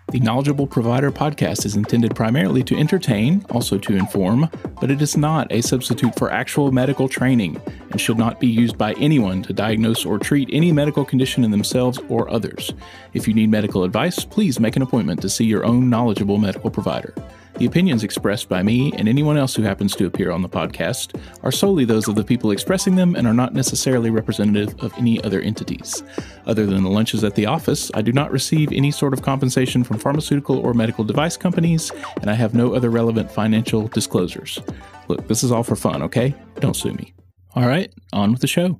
The Knowledgeable Provider podcast is intended primarily to entertain, also to inform, but it is not a substitute for actual medical training and should not be used by anyone to diagnose or treat any medical condition in themselves or others. If you need medical advice, please make an appointment to see your own knowledgeable medical provider. The opinions expressed by me and anyone else who happens to appear on the podcast are solely those of the people expressing them and are not necessarily representative of any other entities. Other than the lunches at the office, I do not receive any sort of compensation from pharmaceutical or medical device companies, and I have no other relevant financial disclosures. Look, this is all for fun, okay? Don't sue me. All right, on with the show.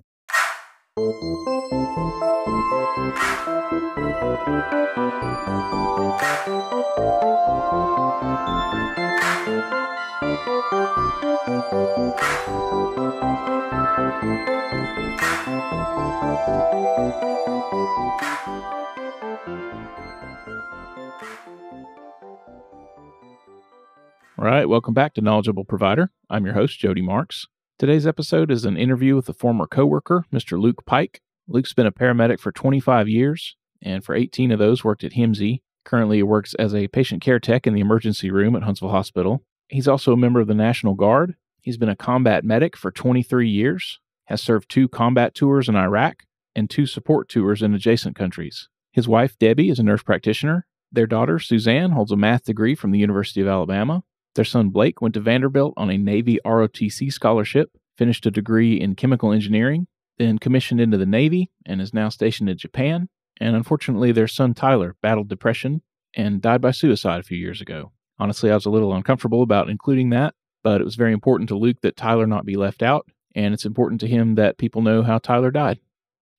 All right, welcome back to Knowledgeable Provider. I'm your host, Jody Marks. Today's episode is an interview with a former coworker, Mr. Luke Pike. Luke's been a paramedic for 25 years, and for 18 of those worked at HIMSI. Currently, he works as a patient care tech in the emergency room at Huntsville Hospital. He's also a member of the National Guard. He's been a combat medic for 23 years, has served 2 combat tours in Iraq and 2 support tours in adjacent countries. His wife, Debbie, is a nurse practitioner. Their daughter, Suzanne, holds a math degree from the University of Alabama. Their son, Blake, went to Vanderbilt on a Navy ROTC scholarship, finished a degree in chemical engineering, then commissioned into the Navy, and is now stationed in Japan. And unfortunately, their son, Tyler, battled depression and died by suicide a few years ago. Honestly, I was a little uncomfortable about including that, but it was very important to Luke that Tyler not be left out, and it's important to him that people know how Tyler died.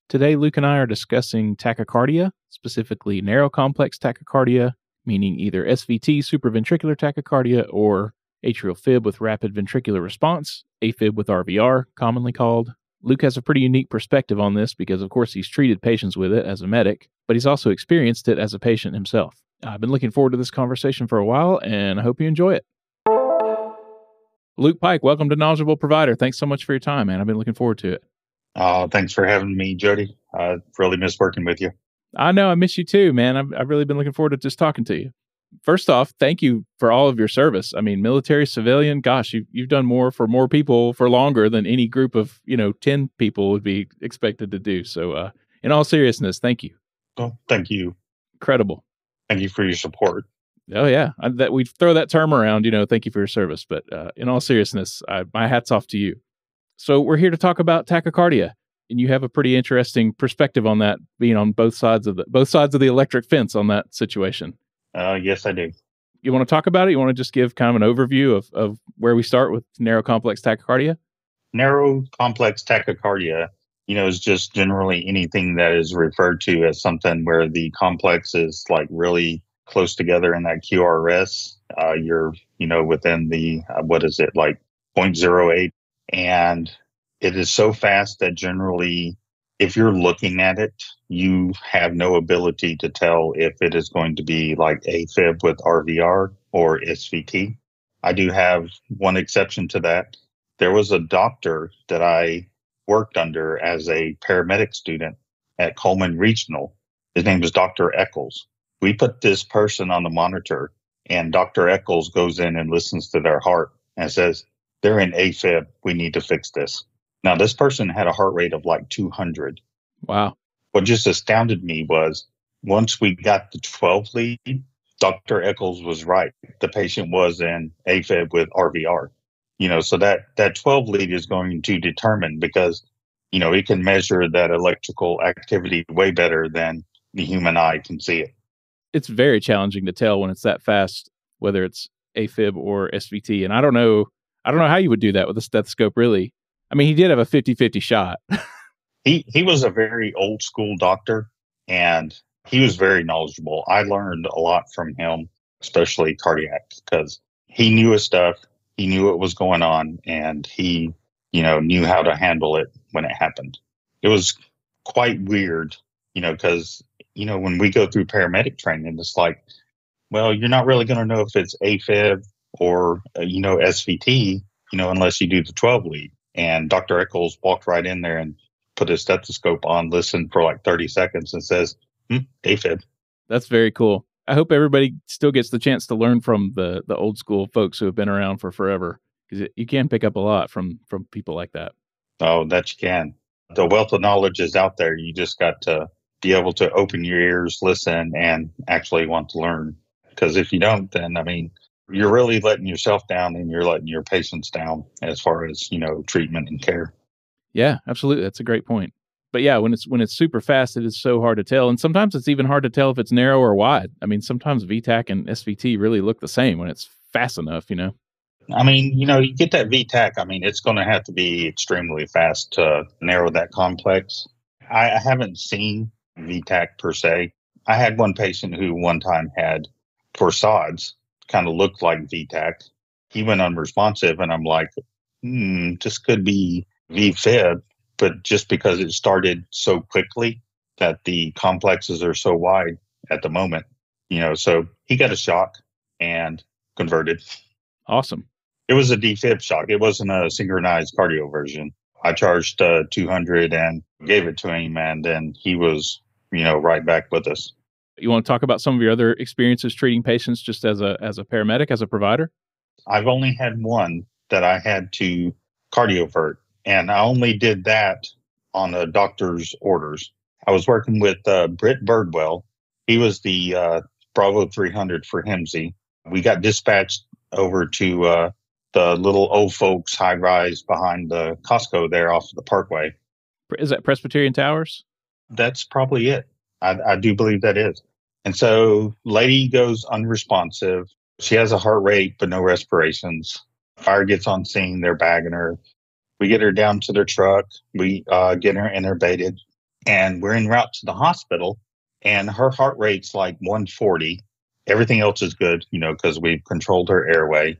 Today, Luke and I are discussing tachycardia, specifically narrow complex tachycardia, meaning either SVT, supraventricular tachycardia, or atrial fib with rapid ventricular response, AFib with RVR, commonly called. Luke has a pretty unique perspective on this because, of course, he's treated patients with it as a medic, but he's also experienced it as a patient himself. I've been looking forward to this conversation for a while, and I hope you enjoy it. Luke Pike, welcome to Knowledgeable Provider. Thanks so much for your time, man. I've been looking forward to it. Thanks for having me, Jody. I've really missed working with you. I know, I miss you too, man. I've really been looking forward to just talking to you. First off, thank you for all of your service. I mean, military, civilian, gosh, you've done more for more people for longer than any group of, 10 people would be expected to do. So in all seriousness, thank you. Well, thank you. Incredible. Thank you for your support. Oh, yeah. That we throw that term around, thank you for your service. But in all seriousness, my hat's off to you. So we're here to talk about tachycardia. And you have a pretty interesting perspective on that, being on both sides of the electric fence on that situation. Yes, I do. You want to talk about it? You want to just give kind of an overview of where we start with narrow complex tachycardia? Narrow complex tachycardia, is just generally anything that is referred to as something where the complex is like really close together in that QRS. You're, within the, like 0.08. And it is so fast that generally, if you're looking at it, you have no ability to tell if it is going to be like AFib with RVR or SVT. I do have one exception to that. There was a doctor that I worked under as a paramedic student at Coleman Regional. His name was Dr. Eccles. We put this person on the monitor, and Dr. Eccles goes in and listens to their heart and says, "They're in AFib. We need to fix this." Now, this person had a heart rate of like 200. Wow. What just astounded me was once we got the 12 lead, Dr. Eccles was right. The patient was in AFib with RVR. So that 12 lead is going to determine because, it can measure that electrical activity way better than the human eye can see it. It's very challenging to tell when it's that fast, whether it's AFib or SVT. And I don't know how you would do that with a stethoscope, really. I mean, he did have a 50-50 shot. He was a very old school doctor, and he was very knowledgeable. I learned a lot from him, especially cardiac, because he knew his stuff. He knew what was going on, and he, knew how to handle it when it happened. It was quite weird, because, when we go through paramedic training, it's like, well, you're not really going to know if it's AFib or, SVT, unless you do the 12 lead. And Dr. Eccles walked right in there and put his stethoscope on, listened for like 30 seconds and says, AFib. That's very cool. I hope everybody still gets the chance to learn from the old school folks who have been around for forever, because you can pick up a lot from people like that. Oh, that you can. The wealth of knowledge is out there. You just got to be able to open your ears, listen, and actually want to learn. Because if you don't, then, I mean, you're really letting yourself down and you're letting your patients down as far as, treatment and care. Yeah, absolutely. That's a great point. But yeah, when it's super fast, it is so hard to tell. And sometimes it's even hard to tell if it's narrow or wide. I mean, sometimes VTAC and SVT really look the same when it's fast enough, I mean, you get that VTAC. I mean, it's going to have to be extremely fast to narrow that complex. I haven't seen VTAC per se. I had one patient who one time had torsades, kind of looked like VTAC. He went unresponsive, and I'm like, this could be VFib, but just because it started so quickly that the complexes are so wide at the moment, so he got a shock and converted. Awesome. It was a defib shock. It wasn't a synchronized cardioversion. I charged 200 and gave it to him, and then he was, right back with us. You want to talk about some of your other experiences treating patients just as a paramedic, as a provider? I've only had one that I had to cardiovert, and I only did that on a doctor's orders. I was working with Britt Birdwell. He was the Bravo 300 for HIMSI. We got dispatched over to the little old folks high rise behind the Costco there off the Parkway. Is that Presbyterian Towers? That's probably it. I do believe that is. And so lady goes unresponsive. She has a heart rate, but no respirations. Fire gets on scene. They're bagging her. We get her down to their truck. We get her intubated, and we're en route to the hospital, and her heart rate's like 140. Everything else is good, because we've controlled her airway.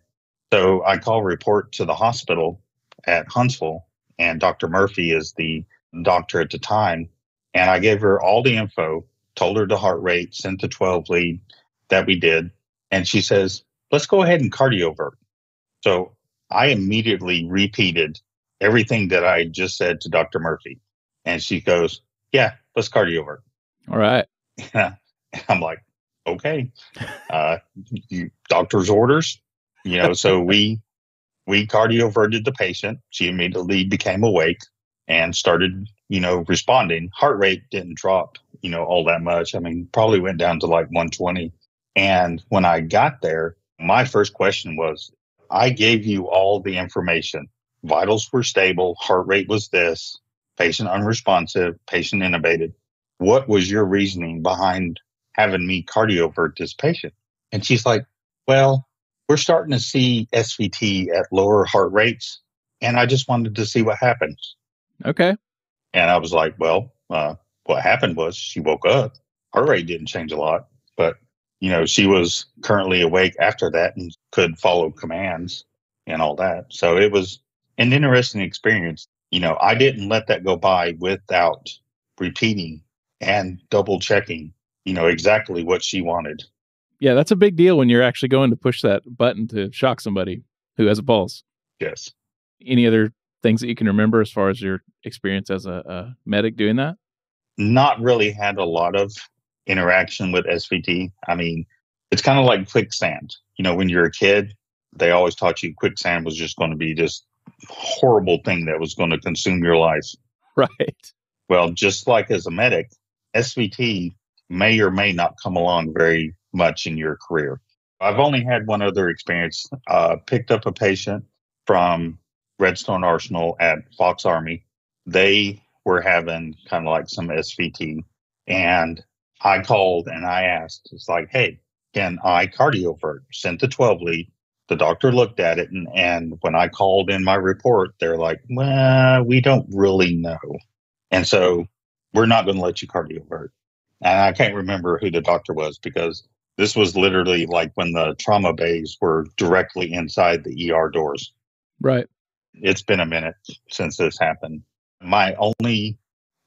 So I call report to the hospital at Huntsville, and Dr. Murphy is the doctor at the time. And I gave her all the info, told her the heart rate, sent the 12 lead that we did. And she says, let's go ahead and cardiovert. So I immediately repeated everything that I just said to Dr. Murphy. And she goes, yeah, let's cardiovert. All right. I'm like, okay, doctor's orders. So we cardioverted the patient. She immediately became awake and started, responding. Heart rate didn't drop, all that much. I mean, probably went down to like 120. And when I got there, my first question was, I gave you all the information. Vitals were stable. Heart rate was this. Patient unresponsive. Patient intubated. What was your reasoning behind having me cardiovert this patient? And she's like, well, we're starting to see SVT at lower heart rates, and I just wanted to see what happens. Okay. And I was like, well, what happened was she woke up. Heart rate didn't change a lot, but, she was currently awake after that and could follow commands and all that. So it was an interesting experience. I didn't let that go by without repeating and double checking, exactly what she wanted. Yeah, that's a big deal when you're actually going to push that button to shock somebody who has a pulse. Yes. Any other things that you can remember as far as your experience as a medic doing that? Not really had a lot of interaction with SVT. I mean, it's kind of like quicksand. When you're a kid, they always taught you quicksand was just going to be this horrible thing that was going to consume your life. Right. Well, just like as a medic, SVT may or may not come along very much in your career. I've only had one other experience. Picked up a patient from Redstone Arsenal at Fox Army. They were having kind of like some SVT, and I called and I asked, it's like, hey, can I cardiovert? Sent the 12 lead. The doctor looked at it, and when I called in my report, they're like, well, we don't really know. And so we're not going to let you cardiovert. And I can't remember who the doctor was, because this was literally like when the trauma bays were directly inside the ER doors. Right. It's been a minute since this happened. My only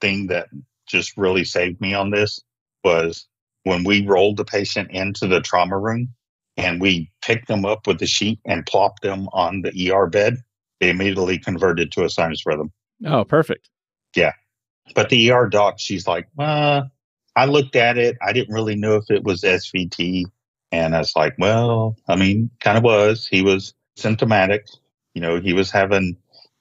thing that just really saved me on this was when we rolled the patient into the trauma room and we picked them up with the sheet and plopped them on the ER bed, they immediately converted to a sinus rhythm. Oh, perfect. Yeah. But the ER doc, she's like, I looked at it. I didn't really know if it was SVT. And I was like, well, I mean, kind of was. He was symptomatic. He was having,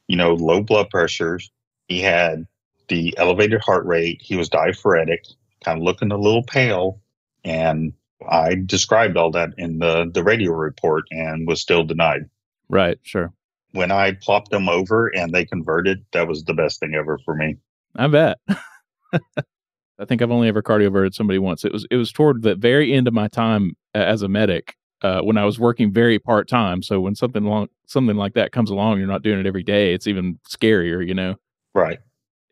low blood pressures. He had the elevated heart rate. He was diaphoretic, kind of looking a little pale. And I described all that in the radio report and was still denied. Right, sure. When I plopped them over and they converted, that was the best thing ever for me. I bet. I think I've only ever cardioverted somebody once. It was toward the very end of my time as a medic, when I was working very part time. So when something like that comes along, you're not doing it every day. It's even scarier. Right.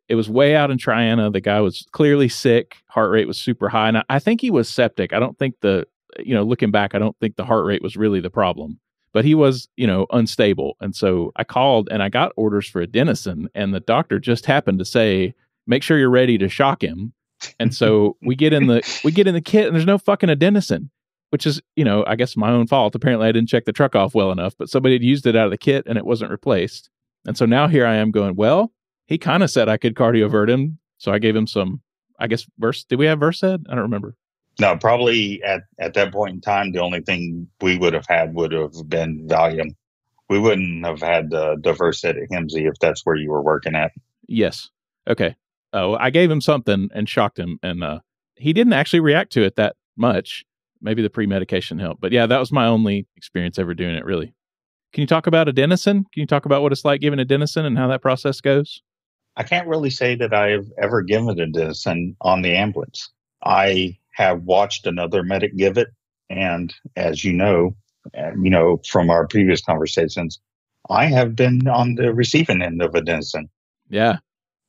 It was way out in Triana. The guy was clearly sick. Heart rate was super high, and I think he was septic. I don't think looking back, I don't think the heart rate was really the problem, but he was unstable. And so I called and I got orders for adenosine, and the doctor just happened to say, "Make sure you're ready to shock him." And so we get in the kit and there's no fucking adenosine, which is, I guess my own fault. Apparently I didn't check the truck off well enough, but somebody had used it out of the kit and it wasn't replaced. And so now here I am going, well, he kind of said I could cardiovert him. So I gave him some, I guess, did we have Versed? I don't remember. No, probably at that point in time, the only thing we would have had would have been Valium. We wouldn't have had the Versed at Hemsey if that's where you were working at. Yes. Okay. I gave him something and shocked him, and he didn't actually react to it that much. Maybe the pre-medication helped. But yeah, that was my only experience ever doing it, really. Can you talk about adenosine? Can you talk about what it's like giving adenosine and how that process goes? I can't really say that I've ever given adenosine on the ambulance. I have watched another medic give it. And as you know from our previous conversations, I have been on the receiving end of adenosine. Yeah.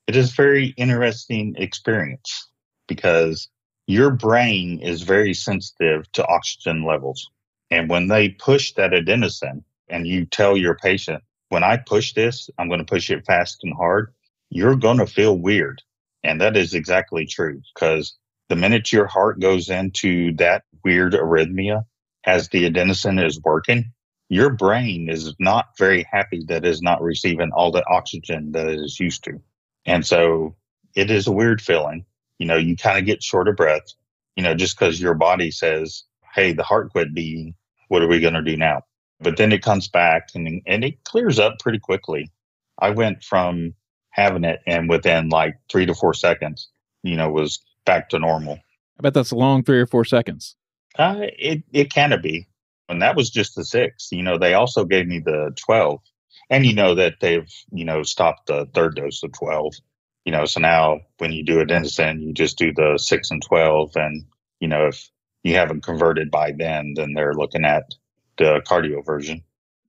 It is a very interesting experience because your brain is very sensitive to oxygen levels. And when they push that adenosine and you tell your patient, when I push this, I'm going to push it fast and hard, you're going to feel weird. And that is exactly true because the minute your heart goes into that weird arrhythmia as the adenosine is working, your brain is not very happy that it is not receiving all the oxygen that it is used to. And so it is a weird feeling. You kind of get short of breath, just because your body says, hey, the heart quit beating. What are we going to do now? But then it comes back and it clears up pretty quickly. I went from having it and within like 3 to 4 seconds, was back to normal. I bet that's a long 3 or 4 seconds. It can be. And that was just the 6. They also gave me the 12. And that they've, stopped the third dose of 12. So now when you do adenosine, you just do the 6 and 12. And, if you haven't converted by then they're looking at the cardio version.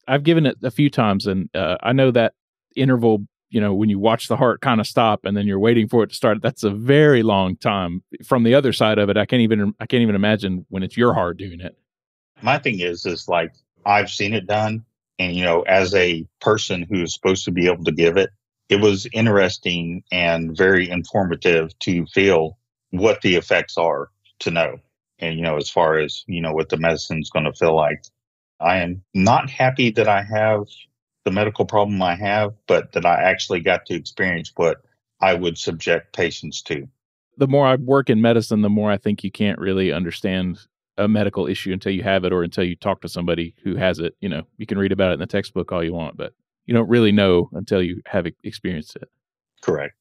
I've given it a few times, and I know that interval, when you watch the heart kind of stop and then you're waiting for it to start, that's a very long time. From the other side of it, I can't even imagine when it's your heart doing it. My thing is like, I've seen it done. And, as a person who is supposed to be able to give it, it was interesting and very informative to feel what the effects are to know. And, as far as, what the medicine's going to feel like. I am not happy that I have the medical problem I have, but that I actually got to experience what I would subject patients to. The more I work in medicine, the more I think you can't really understand a medical issue until you have it or until you talk to somebody who has it. You can read about it in the textbook all you want, but you don't really know until you have experienced it. Correct.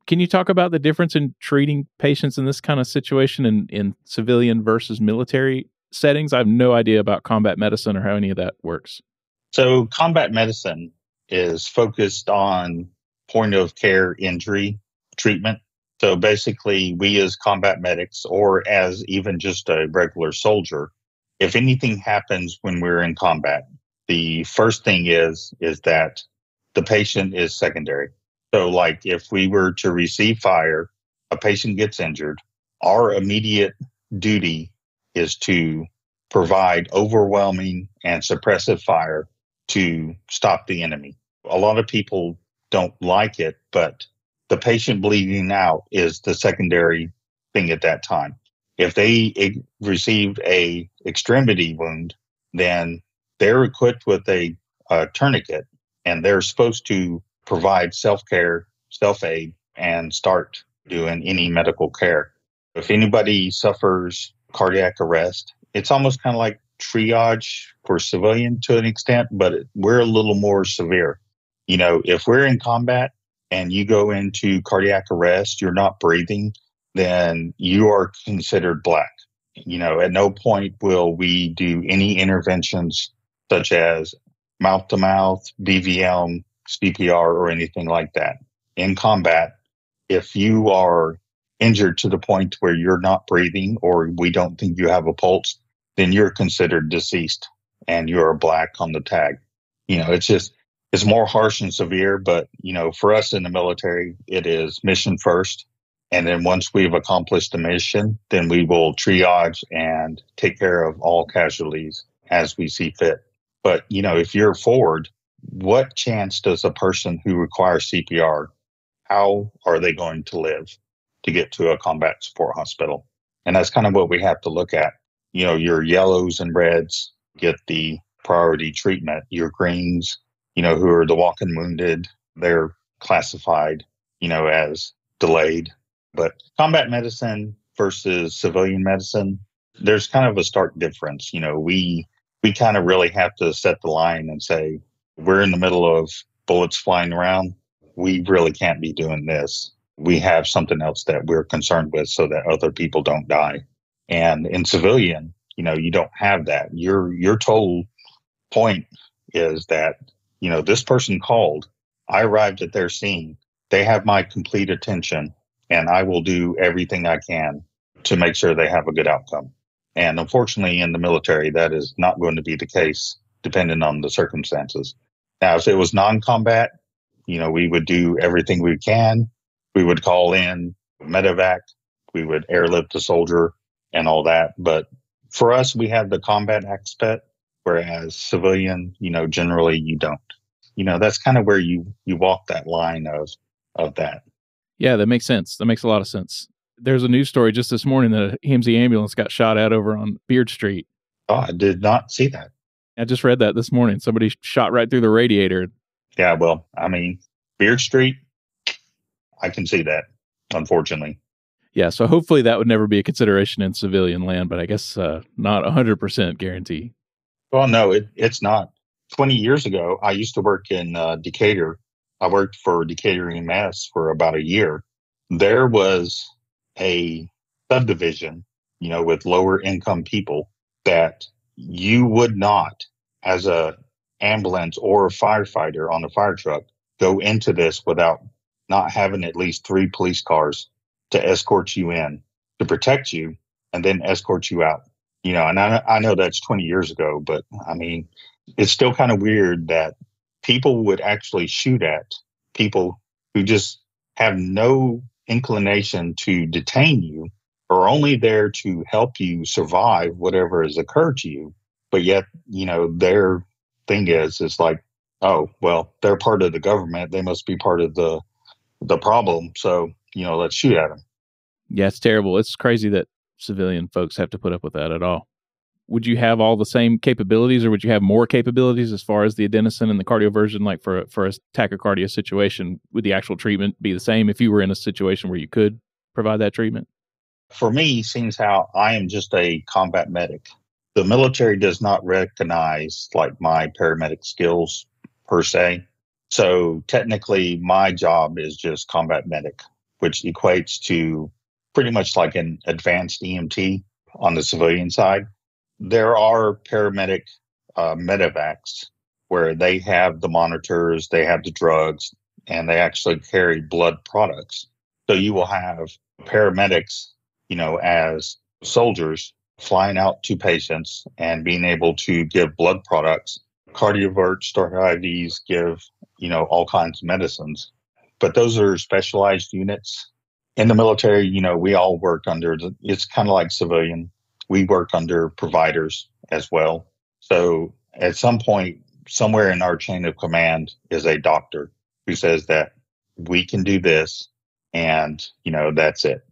Can you talk about the difference in treating patients in this kind of situation in civilian versus military settings? I have no idea about combat medicine or how any of that works. So combat medicine is focused on point of care injury treatment. So basically, we as combat medics or as even just a regular soldier, if anything happens when we're in combat, the first thing is that the patient is secondary. So like if we were to receive fire, a patient gets injured, our immediate duty is to provide overwhelming and suppressive fire to stop the enemy. A lot of people don't like it, but the patient bleeding out is the secondary thing at that time. If they received a extremity wound, then they're equipped with a tourniquet, and they're supposed to provide self-care, self-aid, and start doing any medical care. If anybody suffers cardiac arrest, it's almost kind of like triage for civilian to an extent, but we're a little more severe. If we're in combat and you go into cardiac arrest, you're not breathing, then you are considered black. At no point will we do any interventions such as mouth to mouth, BVM, CPR, or anything like that. In combat, if you are injured to the point where you're not breathing or we don't think you have a pulse, then you're considered deceased and you're black on the tag. It's more harsh and severe, but for us in the military, it is mission first. And then once we've accomplished the mission, then we will triage and take care of all casualties as we see fit. But, if you're forward, what chance does a person who requires CPR, how are they going to live to get to a combat support hospital? And that's kind of what we have to look at. Your yellows and reds get the priority treatment. Your greens, who are the walking wounded, they're classified, as delayed. But combat medicine versus civilian medicine, there's kind of a stark difference. We kind of really have to set the line and say, we're in the middle of bullets flying around. We really can't be doing this. We have something else that we're concerned with so that other people don't die. And in civilian, you don't have that. Your total point is that, this person called, I arrived at their scene. They have my complete attention. And I will do everything I can to make sure they have a good outcome. And unfortunately, in the military, that is not going to be the case, depending on the circumstances. Now, if it was non-combat, we would do everything we can. We would call in medevac. We would airlift the soldier and all that. But for us, we have the combat aspect, whereas civilian, generally you don't. That's kind of where you walk that line of that. Yeah, that makes sense. That makes a lot of sense. There's a news story just this morning that a HMZ ambulance got shot at over on Beard Street. Oh, I did not see that. I just read that this morning. Somebody shot right through the radiator. Yeah, well, Beard Street, I can see that, unfortunately. Yeah, so hopefully that would never be a consideration in civilian land, but I guess not 100% guarantee. Well, no, it's not. 20 years ago, I used to work in Decatur. I worked for Decatur EMS for about a year. There was a subdivision, with lower income people that you would not, as a ambulance or a firefighter on a fire truck, go into this without not having at least 3 police cars to escort you in, to protect you, and then escort you out. And I know that's 20 years ago, but it's still kind of weird that people would actually shoot at people who just have no inclination to detain you or only there to help you survive whatever has occurred to you. But yet, their thing is, it's like, oh, well, they're part of the government. They must be part of the problem. So, let's shoot at them. Yeah, it's terrible. It's crazy that civilian folks have to put up with that at all. Would you have all the same capabilities, or would you have more capabilities as far as the adenosine and the cardioversion, like for a tachycardia situation? Would the actual treatment be the same if you were in a situation where you could provide that treatment? For me, seems how I am just a combat medic. The military does not recognize like my paramedic skills per se. So technically my job is just combat medic, which equates to pretty much like an advanced EMT on the civilian side. There are paramedic medevacs where they have the monitors, they have the drugs, and they actually carry blood products. So you will have paramedics, as soldiers flying out to patients and being able to give blood products, cardiovert, start IVs, give, all kinds of medicines. But those are specialized units. In the military, we all work under, it's kind of like civilian. We work under providers as well. So at some point, somewhere in our chain of command is a doctor who says that we can do this and, that's it.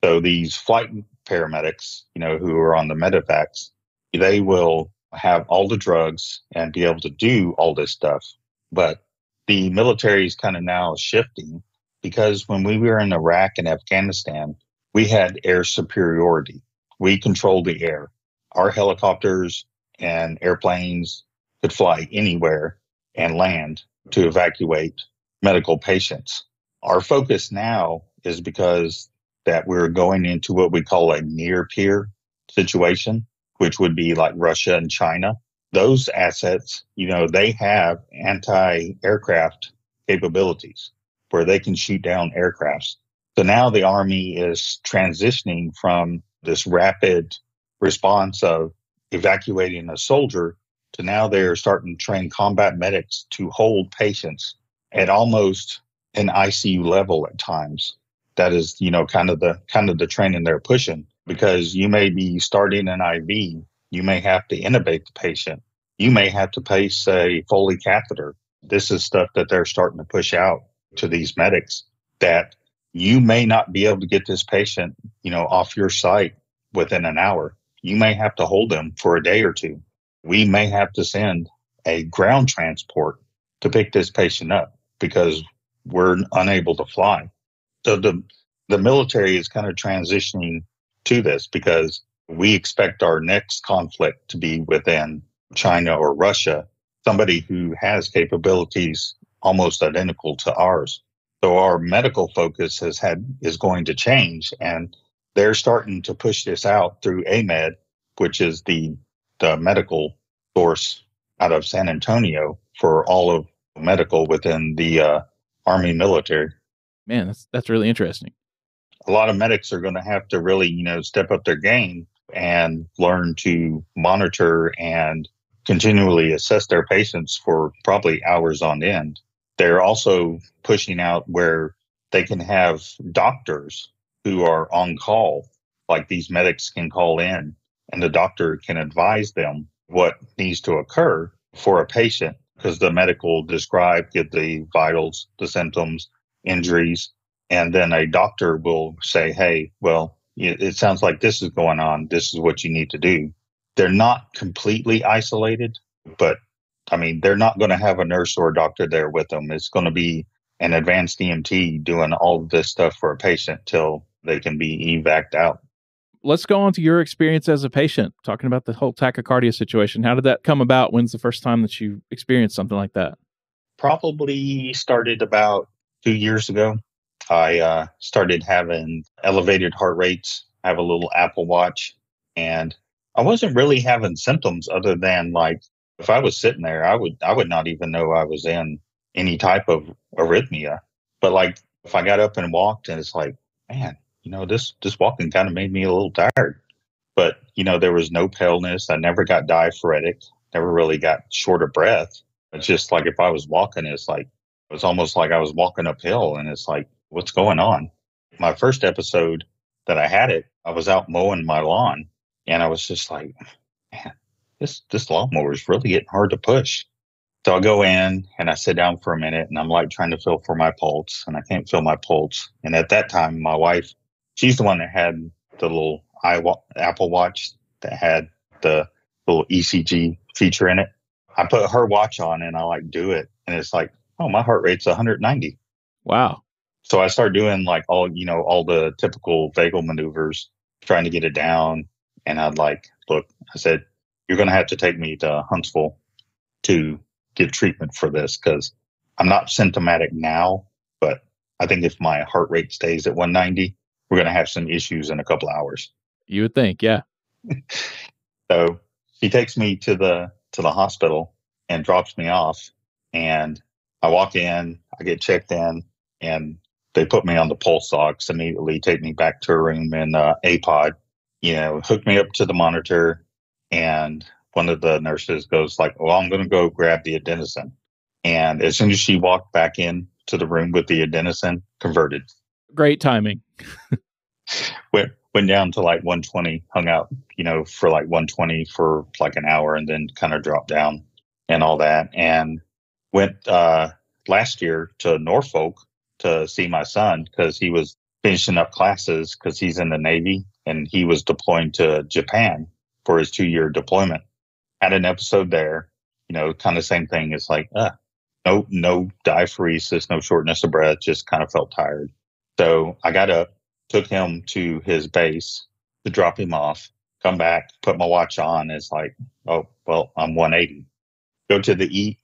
So these flight paramedics, who are on the medevacs, they will have all the drugs and be able to do all this stuff. But the military is kind of now shifting because when we were in Iraq and Afghanistan, we had air superiority. We controlled the air. Our helicopters and airplanes could fly anywhere and land to evacuate medical patients. Our focus now is because that we're going into what we call a near peer situation, which would be like Russia and China. Those assets, they have anti-aircraft capabilities where they can shoot down aircrafts. So now the Army is transitioning from this rapid response of evacuating a soldier to now they're starting to train combat medics to hold patients at almost an ICU level at times. That is, kind of the training they're pushing, because you may be starting an IV, you may have to intubate the patient, you may have to place a Foley catheter. This is stuff that they're starting to push out to these medics, that you may not be able to get this patient, off your site within an hour. You may have to hold them for a day or two. We may have to send a ground transport to pick this patient up because we're unable to fly. So the military is kind of transitioning to this because we expect our next conflict to be within China or Russia, somebody who has capabilities almost identical to ours. So our medical focus is going to change, and they're starting to push this out through AMED, which is the medical source out of San Antonio for all of medical within the Army military. Man, that's really interesting. A lot of medics are going to have to really, step up their game and learn to monitor and continually assess their patients for probably hours on end. They're also pushing out where they can have doctors who are on call, like these medics can call in, and the doctor can advise them what needs to occur for a patient, because the medic will give the vitals, the symptoms, injuries, and then a doctor will say, hey, well, it sounds like this is going on. This is what you need to do. They're not completely isolated, but they're not going to have a nurse or a doctor there with them. It's going to be an advanced EMT doing all of this stuff for a patient till they can be evac'd out. Let's go on to your experience as a patient, talking about the whole tachycardia situation. How did that come about? When's the first time that you experienced something like that? Probably started about 2 years ago. I started having elevated heart rates. I have a little Apple Watch, and I wasn't really having symptoms other than, like, if I was sitting there, I would not even know I was in any type of arrhythmia. But like if I got up and walked, and it's like, man, this walking kind of made me a little tired. But there was no paleness. I never got diaphoretic. Never really got short of breath. It's just like if I was walking, it was almost like I was walking uphill, and it's like, what's going on? My first episode that I had it, I was out mowing my lawn, and I was just like, man, this lawnmower is really getting hard to push. So I go in and I sit down for a minute, and I'm like trying to feel for my pulse, and I can't feel my pulse. And at that time, my wife, she's the one that had the little Apple Watch that had the little ECG feature in it. I put her watch on and I do it, and it's like, oh, my heart rate's 190. Wow. So I start doing all the typical vagal maneuvers, trying to get it down. And look, I said, you're going to have to take me to Huntsville to get treatment for this, because I'm not symptomatic now, but I think if my heart rate stays at 190, we're going to have some issues in a couple hours. You would think, yeah. So he takes me to the hospital and drops me off, and I walk in, I get checked in, and they put me on the pulse ox immediately, take me back to a room in APOD, hook me up to the monitor, and one of the nurses goes like, well, I'm going to go grab the adenosine. And as soon as she walked back in to the room with the adenosine, converted. Great timing. Went down to 120, hung out, for 120 for an hour, and then kind of dropped down and all that. And went last year to Norfolk to see my son, because he was finishing up classes, because he's in the Navy and he was deploying to Japan for his 2-year deployment. Had an episode there, kind of same thing. It's like, no diaphoresis, no shortness of breath, just kind of felt tired. So I got up took him to his base to drop him off, come back, put my watch on. It's like, oh, well, I'm 180. Go to the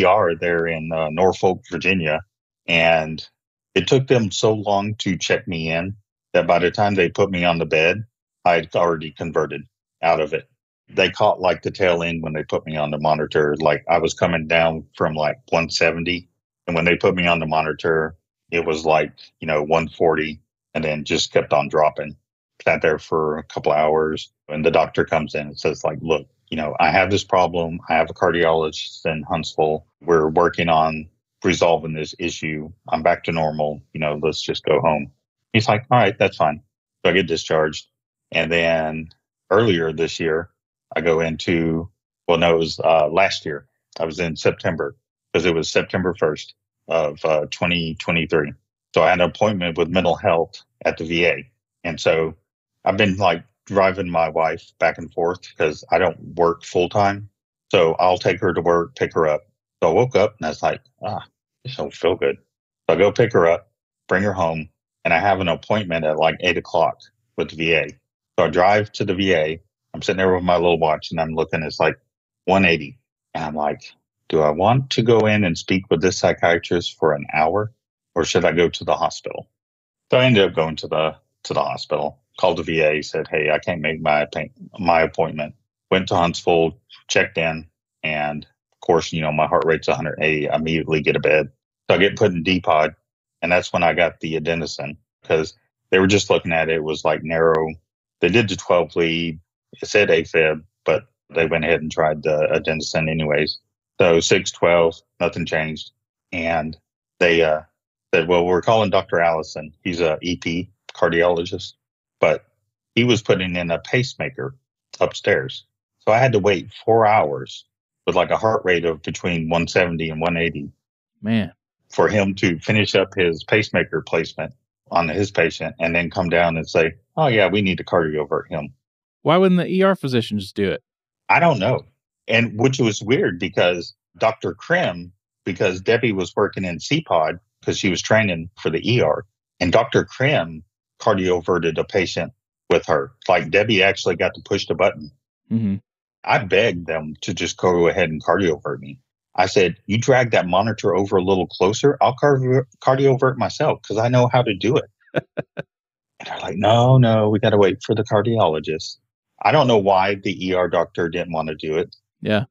ER there in Norfolk, Virginia. And it took them so long to check me in that by the time they put me on the bed, I'd already converted out of it. They caught like the tail end when they put me on the monitor. Like I was coming down from like 170. And when they put me on the monitor, it was like, 140 and then just kept on dropping. Sat there for a couple hours and the doctor comes in and says like, look, I have this problem. I have a cardiologist in Huntsville. We're working on resolving this issue. I'm back to normal. Let's just go home. He's like, all right, that's fine. So I get discharged. And then earlier this year, I go into, well, no, it was last year. I was in September because it was September 1st of 2023. So I had an appointment with mental health at the VA. And so I've been like driving my wife back and forth because I don't work full time. So I'll take her to work, pick her up. So I woke up and I was like, this don't feel good. So I go pick her up, bring her home, and I have an appointment at like 8:00 with the VA. So I drive to the VA. I'm sitting there with my little watch and I'm looking, it's like 180. And I'm like, do I want to go in and speak with this psychiatrist for an hour or should I go to the hospital? So I ended up going to the hospital, called the VA, said, hey, I can't make my appointment. Went to Huntsville, checked in, and of course, my heart rate's 180. I immediately get a bed. So I get put in D-pod, and that's when I got the adenosine because they were just looking at it. It was like narrow. They did the 12 lead. It said AFib, but they went ahead and tried the adenosine anyways. So 612, nothing changed. And they said, well, we're calling Dr. Allison. He's a EP cardiologist, but he was putting in a pacemaker upstairs. So I had to wait 4 hours with like a heart rate of between 170 and 180. Man. For him to finish up his pacemaker placement on his patient and then come down and say, oh yeah, we need to cardiovert him. Why wouldn't the ER physicians do it? I don't know. And which was weird because Dr. Krim, because Debbie was working in CPOD because she was training for the ER, and Dr. Krim cardioverted a patient with her. Like Debbie actually got to push the button. Mm-hmm. I begged them to just go ahead and cardioverter me. I said, you drag that monitor over a little closer, I'll cardiovert myself because I know how to do it. And they're like, no, we got to wait for the cardiologist. I don't know why the ER doctor didn't want to do it. Yeah.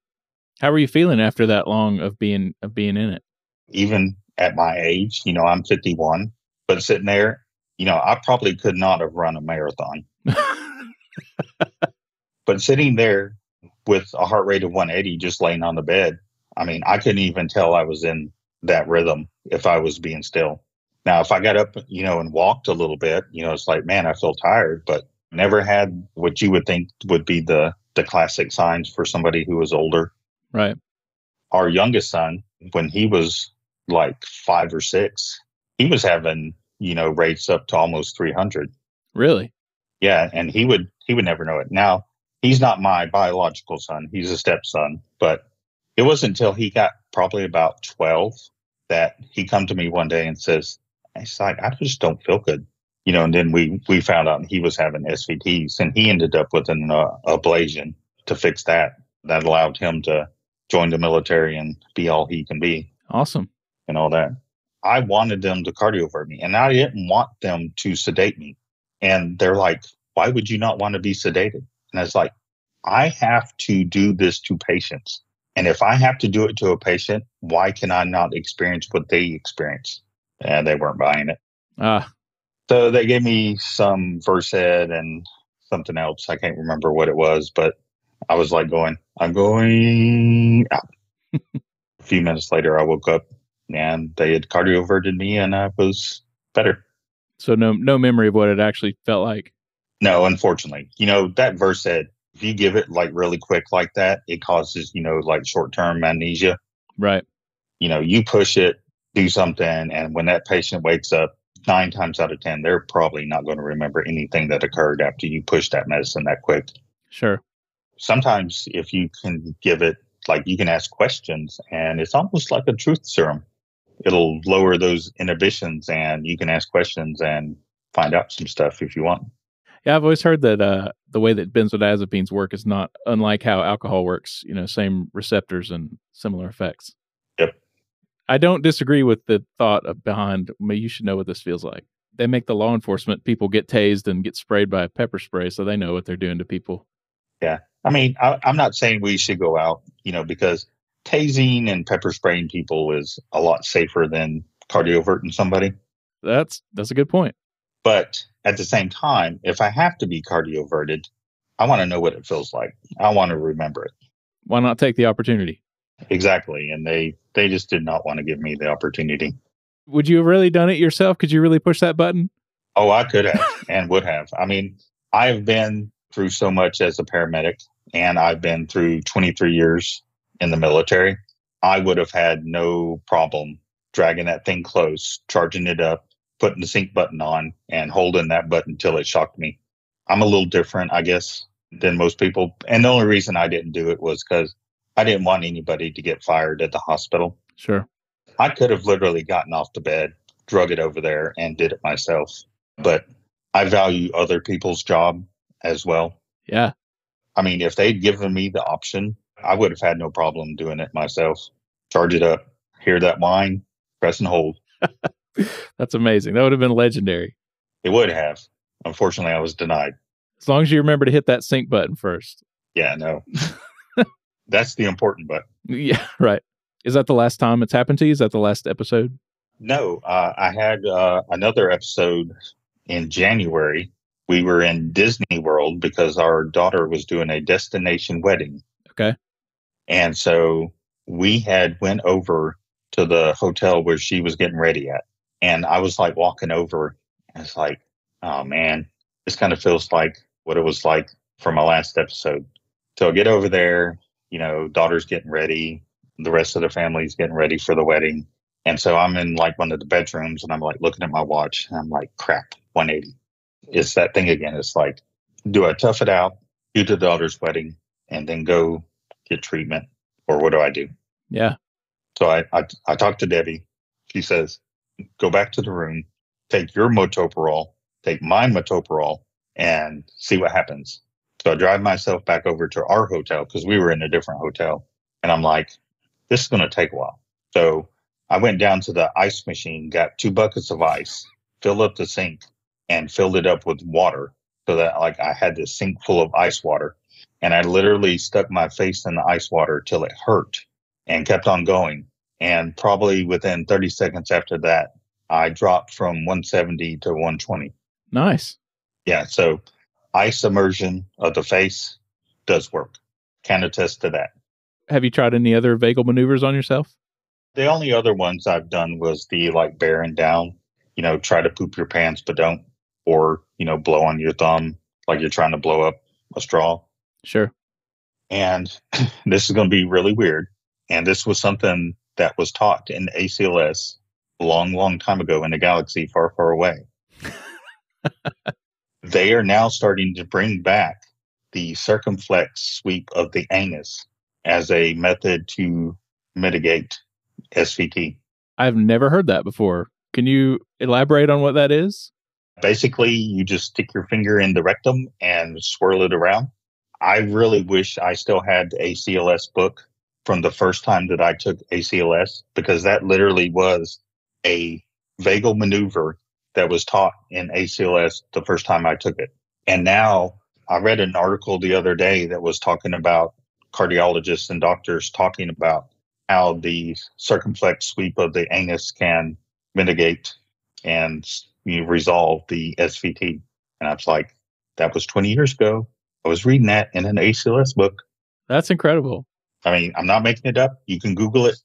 How were you feeling after that long of being in it? Even at my age, I'm 51, but sitting there, I probably could not have run a marathon. But sitting there with a heart rate of 180, just laying on the bed, I mean, I couldn't even tell I was in that rhythm if I was being still. Now, if I got up, and walked a little bit, it's like, man, I feel tired, but never had what you would think would be the classic signs for somebody who was older. Right. Our youngest son, when he was like 5 or 6, he was having, rates up to almost 300. Really? Yeah. And he would never know it. Now, he's not my biological son. He's a stepson, but it wasn't until he got probably about 12 that he come to me one day and says, it's like, I just don't feel good. And then we found out he was having SVTs and he ended up with an ablation to fix that. That allowed him to join the military and be all he can be. Awesome. And all that. I wanted them to cardiovert me and I didn't want them to sedate me. And they're like, why would you not want to be sedated? And it's like, I have to do this to patients. And if I have to do it to a patient, why can I not experience what they experience? And they weren't buying it. So they gave me some Versed and something else. I can't remember what it was, but I was like I'm going out. A few minutes later, I woke up and they had cardioverted me and I was better. So no memory of what it actually felt like? No, unfortunately. That Versed, if you give it like really quick like that, it causes, like short-term amnesia. Right. You push it, do something, and when that patient wakes up, 9 times out of 10, they're probably not going to remember anything that occurred after you push that medicine that quick. Sure. Sometimes if you can give it, like you can ask questions, and it's almost like a truth serum. It'll lower those inhibitions, and you can ask questions, and find out some stuff if you want. Yeah, I've always heard that the way that benzodiazepines work is not unlike how alcohol works, same receptors and similar effects. Yep. I don't disagree with the thought behind, you should know what this feels like. They make the law enforcement people get tased and get sprayed by pepper spray so they know what they're doing to people. Yeah. I mean, I'm not saying we should go out, because tasing and pepper spraying people is a lot safer than cardioverting somebody. That's a good point. But at the same time, if I have to be cardioverted, I want to know what it feels like. I want to remember it. Why not take the opportunity? Exactly. And they just did not want to give me the opportunity. Would you have really done it yourself? Could you really push that button? Oh, I could have and would have. I mean, I've been through so much as a paramedic, and I've been through 23 years in the military. I would have had no problem dragging that thing close, charging it up, putting the sync button on, and holding that button till it shocked me. I'm a little different, I guess, than most people. And the only reason I didn't do it was because I didn't want anybody to get fired at the hospital. Sure. I could have literally gotten off the bed, drug it over there, and did it myself. But I value other people's job as well. Yeah. I mean, if they'd given me the option, I would have had no problem doing it myself. Charge it up, hear that whine, press and hold. That's amazing. That would have been legendary. It would have. Unfortunately, I was denied. As long as you remember to hit that sync button first. Yeah, no. That's the important button. Yeah, right. Is that the last time it's happened to you? Is that the last episode? No, I had another episode in January. We were in Disney World because our daughter was doing a destination wedding. Okay. And so we had went over to the hotel where she was getting ready at. And I was like walking over, and it's like, oh man, this kind of feels like what it was like for my last episode. So I get over there, daughter's getting ready. The rest of the family's getting ready for the wedding. And so I'm in like one of the bedrooms and I'm like looking at my watch and I'm like, crap, 180. It's that thing again. It's like, do I tough it out, do the daughter's wedding, and then go get treatment? Or what do I do? Yeah. So I talked to Debbie. She says, go back to the room, take your metoprolol, take my metoprolol, and see what happens. So I drive myself back over to our hotel because we were in a different hotel. And I'm like, this is going to take a while. So I went down to the ice machine, got 2 buckets of ice, filled up the sink, and filled it up with water so that like I had this sink full of ice water. And I literally stuck my face in the ice water till it hurt and kept on going. And probably within 30 seconds after that, I dropped from 170 to 120. Nice. Yeah. So ice immersion of the face does work. Can attest to that. Have you tried any other vagal maneuvers on yourself? The only other ones I've done was the like bearing down, try to poop your pants, but don't, or, blow on your thumb like you're trying to blow up a straw. Sure. And this is going to be really weird. And this was something that was taught in ACLS a long, long time ago in a galaxy far, far away. They are now starting to bring back the circumflex sweep of the anus as a method to mitigate SVT. I've never heard that before. Can you elaborate on what that is? Basically, you just stick your finger in the rectum and swirl it around. I really wish I still had the ACLS book from the first time that I took ACLS, because that literally was a vagal maneuver that was taught in ACLS the first time I took it. And now I read an article the other day that was talking about cardiologists and doctors talking about how the circumflex sweep of the anus can mitigate and resolve the SVT. And I was like, that was 20 years ago. I was reading that in an ACLS book. That's incredible. I mean, I'm not making it up. You can Google it.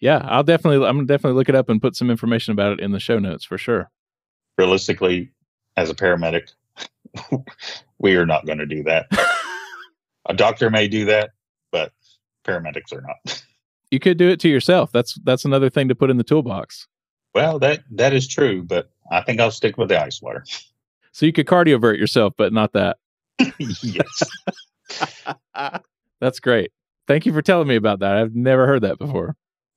Yeah, I'm gonna definitely look it up and put some information about it in the show notes for sure. Realistically, as a paramedic, we are not going to do that. A doctor may do that, but paramedics are not. You could do it to yourself. That's another thing to put in the toolbox. Well, that is true, but I think I'll stick with the ice water. So you could cardiovert yourself, but not that. Yes. That's great. Thank you for telling me about that. I've never heard that before.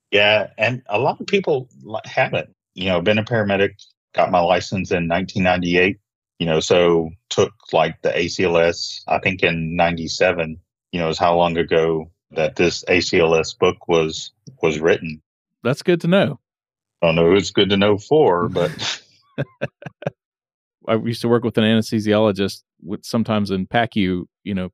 Yeah, and a lot of people haven't. Been a paramedic got my license in 1998, so took like the ACLS, I think in 97, is how long ago that this ACLS book was written. That's good to know. I don't know who it's good to know for, but I used to work with an anesthesiologist. Sometimes in PACU,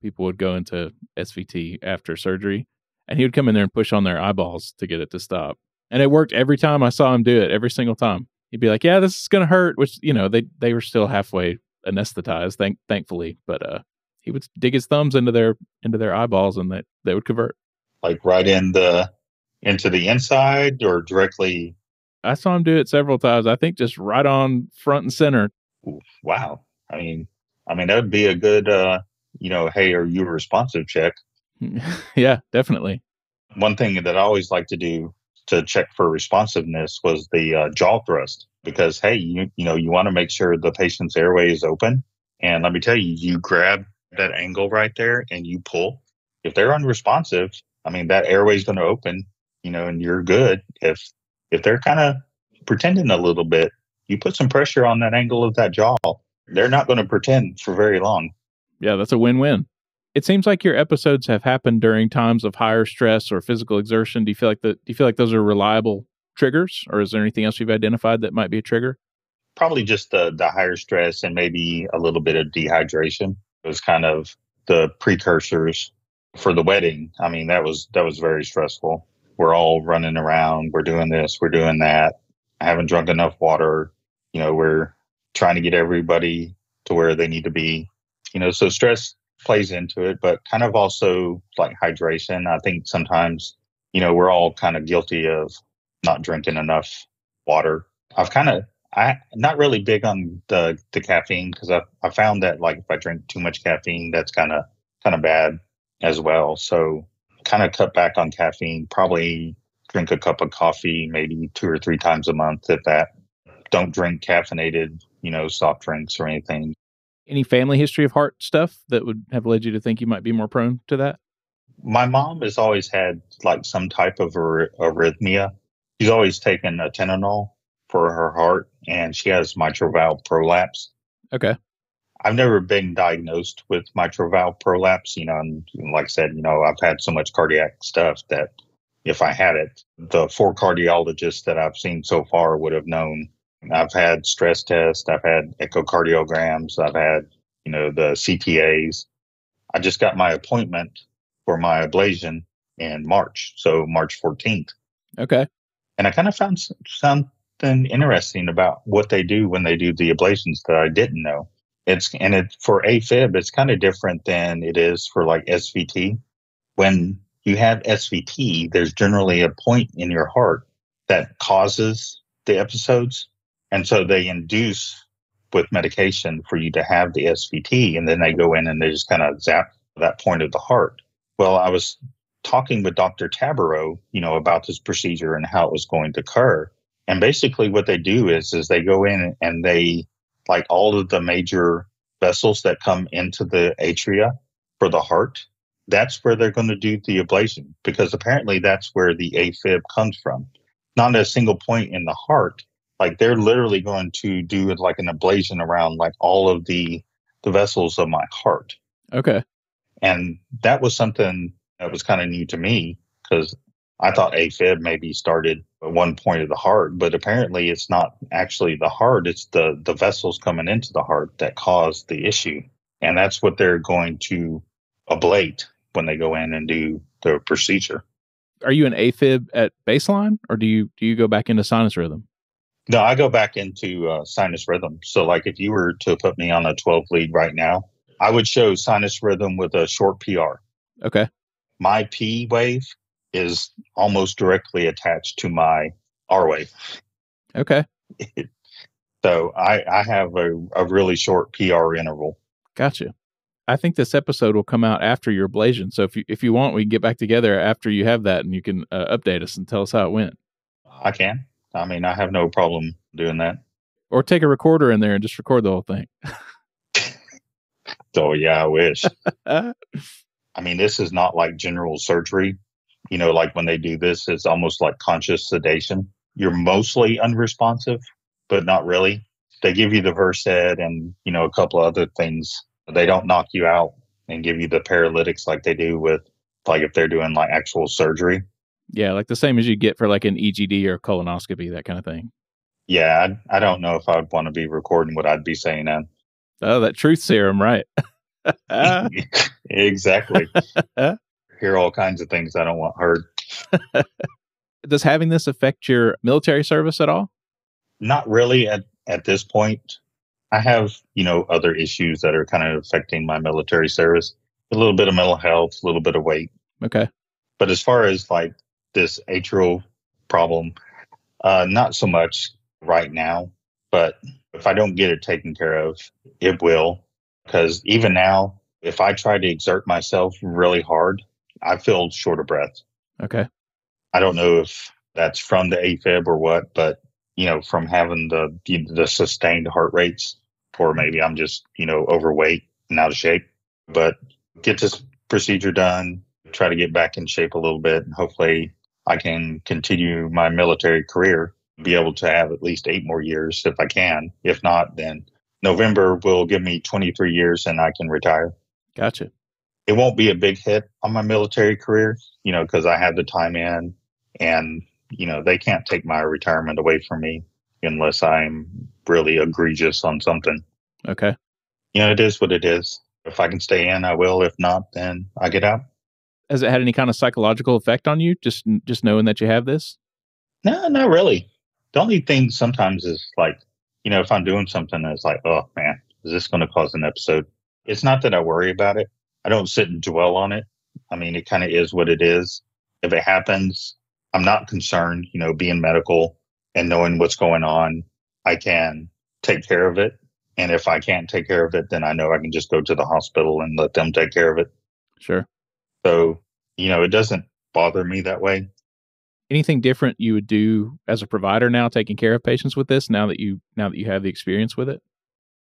people would go into SVT after surgery, and he would come in there and push on their eyeballs to get it to stop. And it worked every time I saw him do it, every single time. He'd be like, "Yeah, this is going to hurt," which, they were still halfway anesthetized, thankfully. But he would dig his thumbs into their eyeballs, and they would convert. like right into the inside or directly. I saw him do it several times. I think just right on front and center. Ooh, wow. I mean, that would be a good, hey, are you responsive check? Yeah, definitely. One thing that I always like to do to check for responsiveness was the jaw thrust, because, hey, you want to make sure the patient's airway is open. And let me tell you, you grab that angle right there and you pull. If they're unresponsive, that airway is going to open, and you're good. If they're kind of pretending a little bit, you put some pressure on that angle of that jaw, they're not going to pretend for very long. Yeah, that's a win-win. It seems like your episodes have happened during times of higher stress or physical exertion. Do you feel like those are reliable triggers, or is there anything else you've identified that might be a trigger? Probably just the higher stress and maybe a little bit of dehydration. It was kind of the precursors for the wedding. That was very stressful. We're all running around. We're doing this. We're doing that. I haven't drunk enough water. We're trying to get everybody to where they need to be. So stress plays into it, but kind of also like hydration. I think sometimes, we're all kind of guilty of not drinking enough water. I'm not really big on the caffeine, because I found that like if I drink too much caffeine, that's kind of bad as well. So kind of cut back on caffeine, probably drink a cup of coffee maybe 2 or 3 times a month, if that. Don't drink caffeinated, soft drinks or anything. Any family history of heart stuff that would have led you to think you might be more prone to that? My mom has always had like some type of arrhythmia. She's always taken a Tylenol for her heart, and she has mitral valve prolapse. Okay. I've never been diagnosed with mitral valve prolapse, and like I said, I've had so much cardiac stuff that if I had it, the 4 cardiologists that I've seen so far would have known. I've had stress tests, I've had echocardiograms, I've had, the CTAs. I just got my appointment for my ablation in March, so March 14th. Okay. And I kind of found something interesting about what they do when they do the ablations that I didn't know. It's for AFib, it's kind of different than it is for like SVT. When you have SVT, there's generally a point in your heart that causes the episodes. And so they induce with medication for you to have the SVT, and then they go in and they just kind of zap that point of the heart. Well, I was talking with Dr. Tabarot, about this procedure and how it was going to occur. And basically what they do is they go in and they, like all of the major vessels that come into the atria for the heart, that's where they're going to do the ablation, because apparently that's where the AFib comes from. Not a single point in the heart. Like they're literally going to do it like an ablation around like all of the vessels of my heart. Okay. And that was something that was kind of new to me, because I thought AFib maybe started at one point of the heart, but apparently it's not actually the heart. It's the vessels coming into the heart that cause the issue. And that's what they're going to ablate when they go in and do the procedure. Are you an AFib at baseline, or do you go back into sinus rhythm? No, I go back into sinus rhythm. So like if you were to put me on a 12 lead right now, I would show sinus rhythm with a short PR. Okay. My P wave is almost directly attached to my R wave. Okay. So I have a really short PR interval. Gotcha. I think this episode will come out after your ablation. So if you want, we can get back together after you have that, and you can update us and tell us how it went. I can. I have no problem doing that. Or take a recorder in there and just record the whole thing. So yeah, I wish. This is not like general surgery. Like when they do this, it's almost like conscious sedation. You're mostly unresponsive, but not really. they give you the Versed and, a couple of other things. They don't knock you out and give you the paralytics like they do with, like, if they're doing like actual surgery. Yeah, like the same as you get for like an EGD or colonoscopy, that kind of thing. Yeah, I don't know if I'd want to be recording what I'd be saying then. Oh, that truth serum, right? Exactly. Hear all kinds of things I don't want heard. Does having this affect your military service at all? Not really at this point. I have, other issues that are kind of affecting my military service. A little bit of mental health, a little bit of weight. Okay. But as far as like this atrial problem, not so much right now. But if I don't get it taken care of, it will. Because even now, if I try to exert myself really hard, I feel short of breath. Okay. I don't know if that's from the AFib or what, but from having the sustained heart rates, or maybe I'm just overweight and out of shape. But get this procedure done, try to get back in shape a little bit, and hopefully I can continue my military career, be able to have at least 8 more years if I can. If not, then November will give me 23 years and I can retire. Gotcha. It won't be a big hit on my military career, because I have the time in, and, they can't take my retirement away from me unless I'm really egregious on something. Okay. It is what it is. If I can stay in, I will. If not, then I get out. Has it had any kind of psychological effect on you, just knowing that you have this? No, not really. The only thing sometimes is like, if I'm doing something that's like, oh man, is this going to cause an episode? It's not that I worry about it. I don't sit and dwell on it. I mean, it kind of is what it is. If it happens, I'm not concerned, being medical and knowing what's going on. I can take care of it. And if I can't take care of it, then I know I can just go to the hospital and let them take care of it. Sure. So, it doesn't bother me that way. Anything different you would do as a provider now, taking care of patients with this, now that you have the experience with it?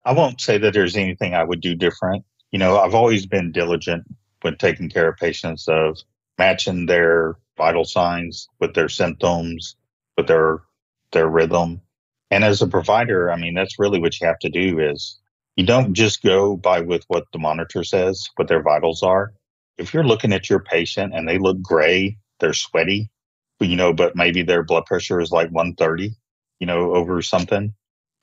I won't say that there's anything I would do different. I've always been diligent when taking care of patients, of matching their vital signs with their symptoms, with their rhythm. And as a provider, I mean, that's really what you have to do. Is you don't just go by with what the monitor says, what their vitals are. If you're looking at your patient and they look gray, they're sweaty, but maybe their blood pressure is like 130, over something.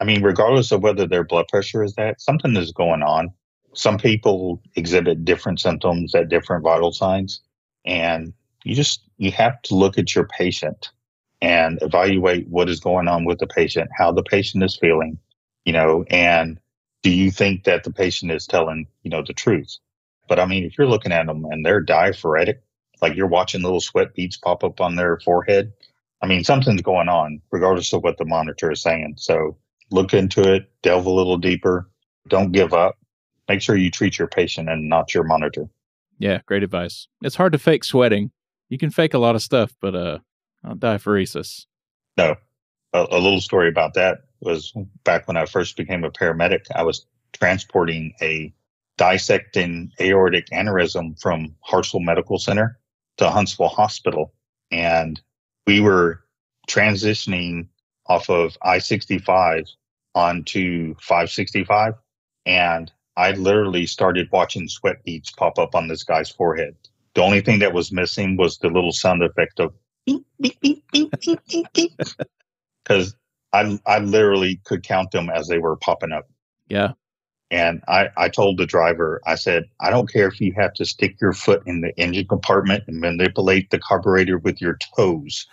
I mean, regardless of whether their blood pressure is that, something is going on. Some people exhibit different symptoms at different vital signs. And you have to look at your patient and evaluate what is going on with the patient, how the patient is feeling, and do you think that the patient is telling, the truth? But I mean, if you're looking at them and they're diaphoretic, like you're watching little sweat beads pop up on their forehead, I mean, something's going on, regardless of what the monitor is saying. So look into it, delve a little deeper, don't give up. Make sure you treat your patient and not your monitor. Yeah, great advice. It's hard to fake sweating. You can fake a lot of stuff, but not diaphoresis. No. A little story about that was back when I first became a paramedic, I was transporting a dissecting aortic aneurysm from Hartsel Medical Center to Huntsville Hospital. And we were transitioning off of I-65 onto 565. And I literally started watching sweat beads pop up on this guy's forehead. The only thing that was missing was the little sound effect of beep, beep, beep, beep, beep, beep, beep. Because I literally could count them as they were popping up. Yeah. And I told the driver, I said, I don't care if you have to stick your foot in the engine compartment and manipulate the carburetor with your toes.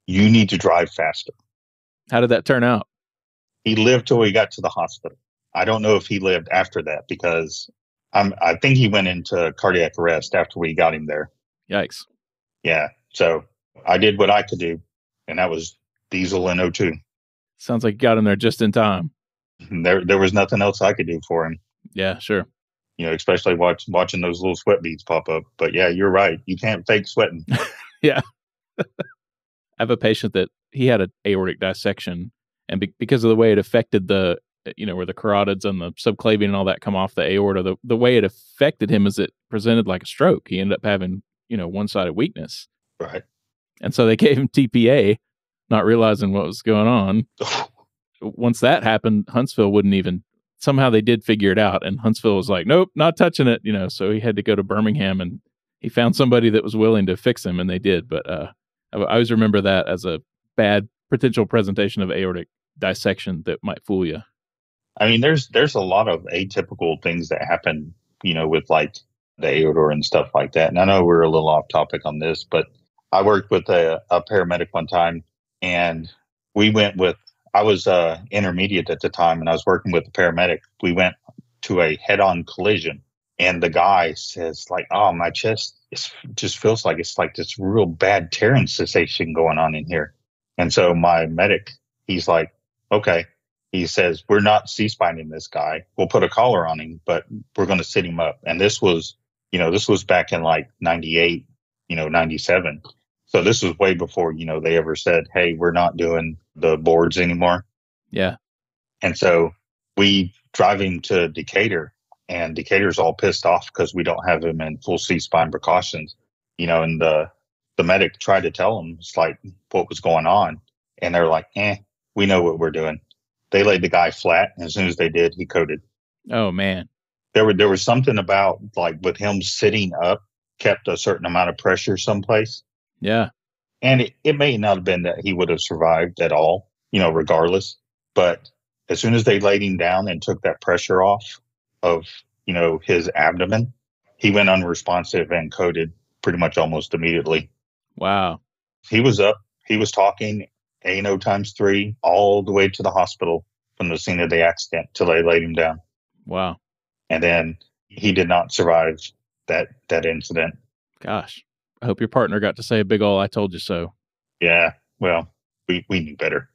You need to drive faster. How did that turn out? He lived till he got to the hospital. I don't know if he lived after that, because I think he went into cardiac arrest after we got him there. Yikes. Yeah. So I did what I could do, and that was diesel and O2. Sounds like you got him there just in time. There was nothing else I could do for him. Yeah, sure. Especially watching those little sweat beads pop up. But yeah, you're right. You can't fake sweating. Yeah. I have a patient that he had an aortic dissection, and because of the way it affected the, where the carotids and the subclavian and all that come off the aorta, the way it affected him is it presented like a stroke. He ended up having, one-sided weakness. Right. And so they gave him TPA, not realizing what was going on. once that happened, Huntsville wouldn't even, somehow they did figure it out. And Huntsville was like, nope, not touching it, so he had to go to Birmingham and he found somebody that was willing to fix him, and they did. But I always remember that as a bad potential presentation of aortic dissection that might fool you. I mean, there's a lot of atypical things that happen, with like the aorta and stuff like that. And I know we're a little off topic on this, but I worked with a paramedic one time, and I was intermediate at the time, and I was working with the paramedic. We went to a head-on collision, and the guy says like, "Oh, my chest just feels like it's like this real bad tearing sensation going on in here." And so my medic, he's like, "Okay." He says, "We're not C-spining this guy. We'll put a collar on him, but we're going to sit him up." And this was back in like 98, 97. So this was way before, they ever said, "Hey, we're not doing the boards anymore." Yeah. And so we drive him to Decatur, and Decatur's all pissed off because we don't have him in full C-spine precautions, and the medic tried to tell him it's like what was going on. And they're like, we know what we're doing. They laid the guy flat, and as soon as they did, he coded. Oh man. There was something about like with him sitting up kept a certain amount of pressure someplace. Yeah. And it may not have been that he would have survived at all, regardless. But as soon as they laid him down and took that pressure off of, his abdomen, he went unresponsive and coded pretty much almost immediately. Wow. He was up, he was talking A&O times 3 all the way to the hospital from the scene of the accident till they laid him down. Wow. And then he did not survive that incident. Gosh. I hope your partner got to say a big ol' "I told you so." Yeah. Well, we knew better.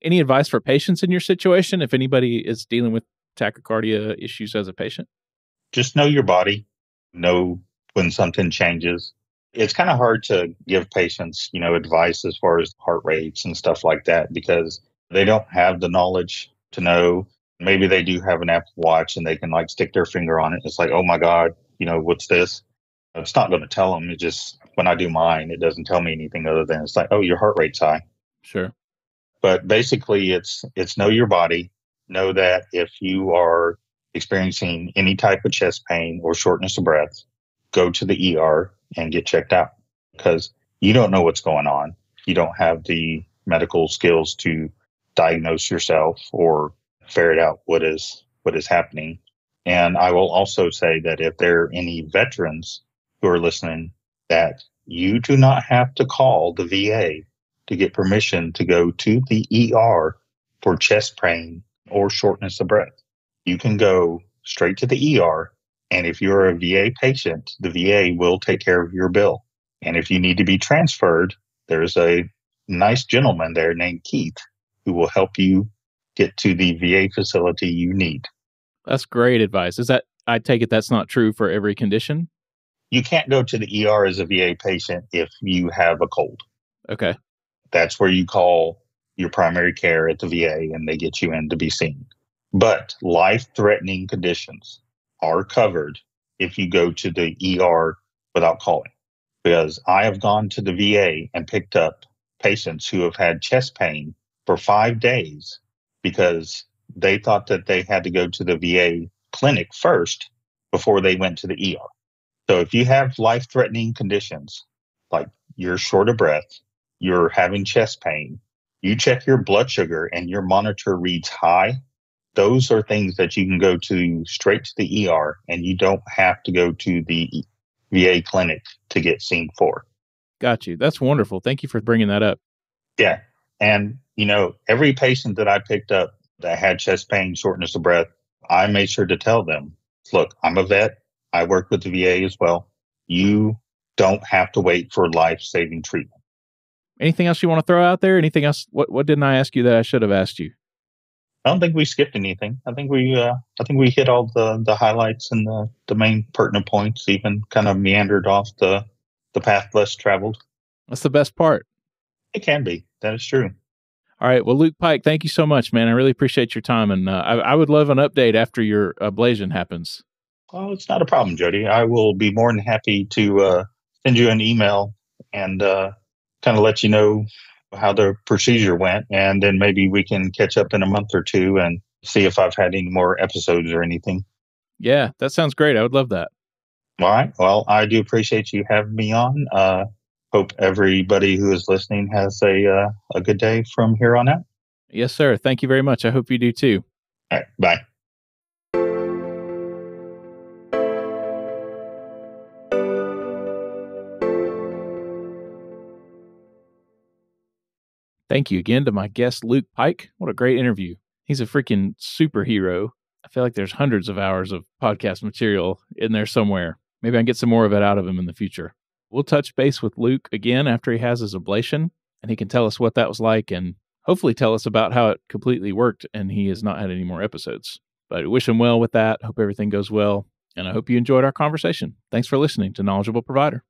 Any advice for patients in your situation if anybody is dealing with tachycardia issues as a patient? Just know your body. Know when something changes. It's kind of hard to give patients, advice as far as heart rates and stuff like that because they don't have the knowledge to know. Maybe they do have an Apple Watch and they can like stick their finger on it. It's like, oh my God, what's this? It's not going to tell them. It just, when I do mine, it doesn't tell me anything other than it's like, oh, your heart rate's high. Sure. But basically it's know your body. Know that if you are experiencing any type of chest pain or shortness of breath, go to the ER and get checked out because you don't know what's going on. You don't have the medical skills to diagnose yourself or ferret out what is happening. And I will also say that if there are any veterans who are listening, that you do not have to call the VA to get permission to go to the ER for chest pain or shortness of breath. You can go straight to the ER. And if you're a VA patient, the VA will take care of your bill. And if you need to be transferred, there's a nice gentleman there named Keith who will help you get to the VA facility you need. That's great advice. I take it that's not true for every condition? You can't go to the ER as a VA patient if you have a cold. Okay. That's where you call your primary care at the VA and they get you in to be seen. But life-threatening conditions are covered if you go to the ER without calling. Because I have gone to the VA and picked up patients who have had chest pain for 5 days because they thought that they had to go to the VA clinic first before they went to the ER. So if you have life-threatening conditions, like you're short of breath, you're having chest pain, you check your blood sugar and your monitor reads high, those are things that you can go to straight to the ER and you don't have to go to the VA clinic to get seen for. Got you. That's wonderful. Thank you for bringing that up. Yeah. And, every patient that I picked up that had chest pain, shortness of breath, I made sure to tell them, look, I'm a vet. I work with the VA as well. You don't have to wait for life-saving treatment. Anything else you want to throw out there? Anything else? What didn't I ask you that I should have asked you? I don't think we skipped anything. I think we hit all the highlights and the main pertinent points, even kind of meandered off the path less traveled. That's the best part. It can be. That is true. All right. Well, Luke Pike, thank you so much, man. I really appreciate your time. And I would love an update after your ablation happens. Oh, it's not a problem, Jody. I will be more than happy to send you an email and kind of let you know how the procedure went, and then maybe we can catch up in a month or two and see if I've had any more episodes or anything. Yeah, that sounds great. I would love that. All right. Well, I do appreciate you having me on. Hope everybody who is listening has a good day from here on out. Yes, sir. Thank you very much. I hope you do too. All right. Bye. Thank you again to my guest, Luke Pike. What a great interview. He's a freaking superhero. I feel like there's hundreds of hours of podcast material in there somewhere. Maybe I can get some more of it out of him in the future. We'll touch base with Luke again after he has his ablation, and he can tell us what that was like and hopefully tell us about how it completely worked and he has not had any more episodes. But I wish him well with that. Hope everything goes well. And I hope you enjoyed our conversation. Thanks for listening to Knowledgeable Provider.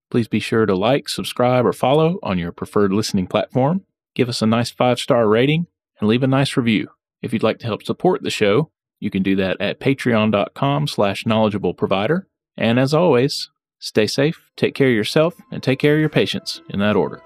Please be sure to like, subscribe, or follow on your preferred listening platform. Give us a nice 5-star rating and leave a nice review. If you'd like to help support the show, you can do that at patreon.com/knowledgeableprovider. And as always, stay safe, take care of yourself, and take care of your patients in that order.